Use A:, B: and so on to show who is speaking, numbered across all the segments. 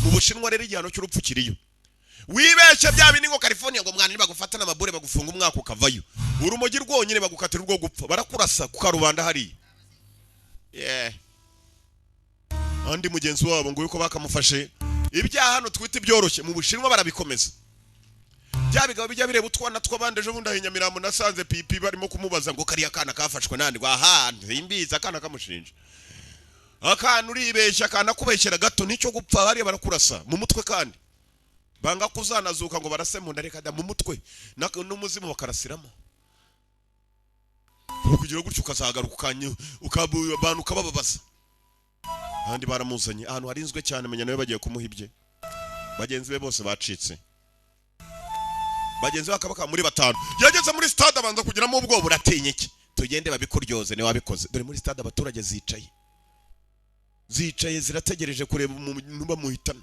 A: mu Bushinwa rero igihano cy'urupfu kiriyo wibeshye bya bindi ngo California ngo mwana bagufata n'amabure bagufunga umwaka ukavayo urumogi rwonyine bagukatira urwo gupfa barakurasa ku karubanda hari andi mugenzi wabo ngo yuko bakamufashe ibyaha hano twite byoroshye mu Bushinwa barabikomeza byabigabo bijya bireba utwana tw'abandi ejo bundi ahinyamirambo nasanze pipi barimo kumubaza ngo kariya kana kafashwe nandi ahandi imbiza akana kamushinja akana uribeshya akana kubeshyera gato nicyo gupfa hariya barakurasa mu mutwe kandi banga kuzanazuka ngo barase mu ndareka da mu mutwe n'umuzimu bakarasiramo kugira gutyo ukazagaruka ukanye ukabuye abantu kabababaza kandi baramuzanye ahantu harinzwe cyane menya nawe bagiye kumuhibye bagenzi be bose bacitse bagenzi bakabaka muri batanu yageze muri stade abanza kugiramo ubwo buratenye iki tugende babikuryoze ne wabikoze dore muri stade abaturage zicaye zirategereje kureba umuntu bamuhitana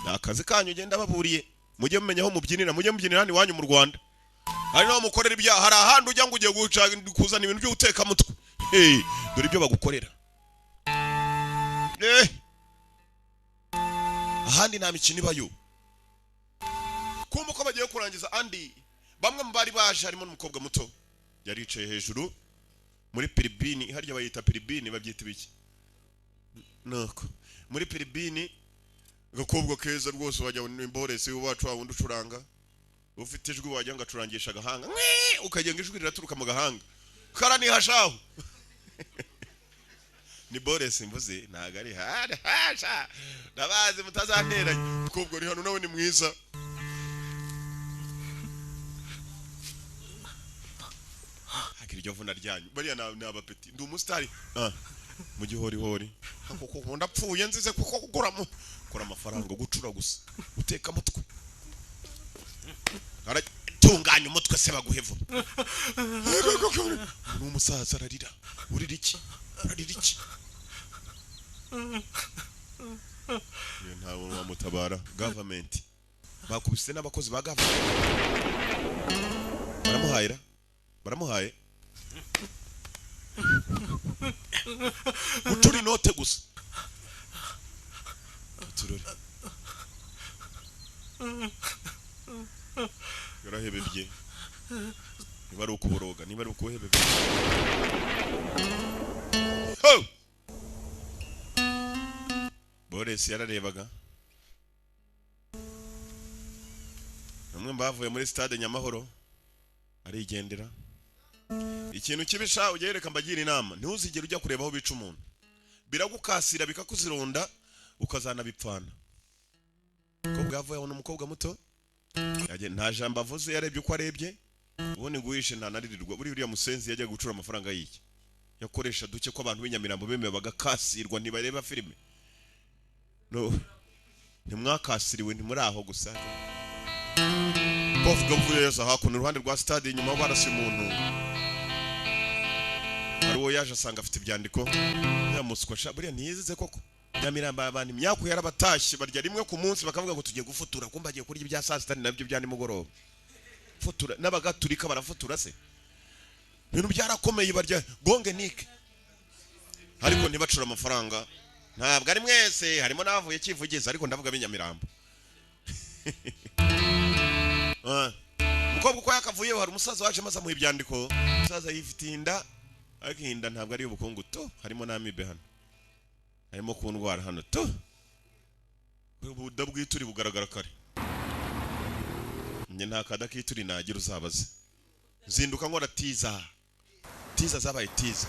A: nakazi kanyu genda baburiye mujye mumenya aho mubyinira mujye mubyinira handi wanyu mu Rwanda hari no mukorera ibya hari ahandi ujya ngo ugiye kuzana ibintu byo guteka mutwe dore ibyo bagukorera ahandi nta mikino ibayo kumva ko bagiye kurangiza andi bamwe mu bari baje harimo n'umukobwa muto yaricaye hejuru muri piribini harya bayita piribini babyita biki nako muri piribini gakobwa keza rwose wajya imborese wacu wa wundi ucuranga ufite ijwi wajya ngacurangisha agahanga ukagenga ijwi riraturuka mu gahanga karani hashaho ni borese mvuze ntago ari hasha nabazi mutazanteranye kobwo ri hano nawe ni mwiza hakiryo vuna ryanyu bariya na abapeti ndi umustar mu gihori hori kuko ndapfuye nzize kuko kuguramo kora amafaranga gucura gusa uteka mutwe aratunganya umutwe se baguhevu n'umusaza ararira urira iki ntawe wamutabara government bakubise n'abakozi ba government baramuhaye uturi note gusa turore yarahebebye niba ari ukuboroga niba ari ukuhebebye Boris yararebaga namwe mbavuye muri stade Nyamahoro arigendera ikintu kibisha ugereka mbagira inama ntuzigere ujya kureba aho bica umuntu biragukasira bikakuzironda ukazana bipfana ko bwavuye aho n'umukobwa muto yaje nta jambo avuze yarebye uko arebye ubone nguhishe ntanaririrwa buri uriya musenzi yajya gucura amafaranga y'iki yakoresha duke ko abantu b'inyamirambo bemeye bagakasirwa ntibareba filime no ntimwakasiriwe ntimuri aho gusa bavuga mvuye yaza hakuno uruhande rwa stade inyuma barasi umuntu ariwo yaje asanga afite ibyandiko yamuswa buriya ntiyizize koko Nyamiramba abantu imyaka yarabatashye barya rimwe ku munsi bakavuga ngo tugiye gufutura kumba agiye kurya ibya saa sita nabyo bya nimugoroba futura n'abagaturika barafutura se ibintu byarakomeye barya gonge nike ariko ntibacura amafaranga ntabwo ari mwese harimo navuye kivugiza ariko ndavuga b'inyamirambo mukobwa uko yakavuyeho hari umusaza waje maze mu ibyandiko umusaza yifitiye inda ariko inda ntabwo ari ubukungu to harimo n'amibe hano harimo ku ndwara hano to ubudabwituri bugaragara kare njye nta kadakituri nagira uzabaze zinduka nkora tiza zabaye tiza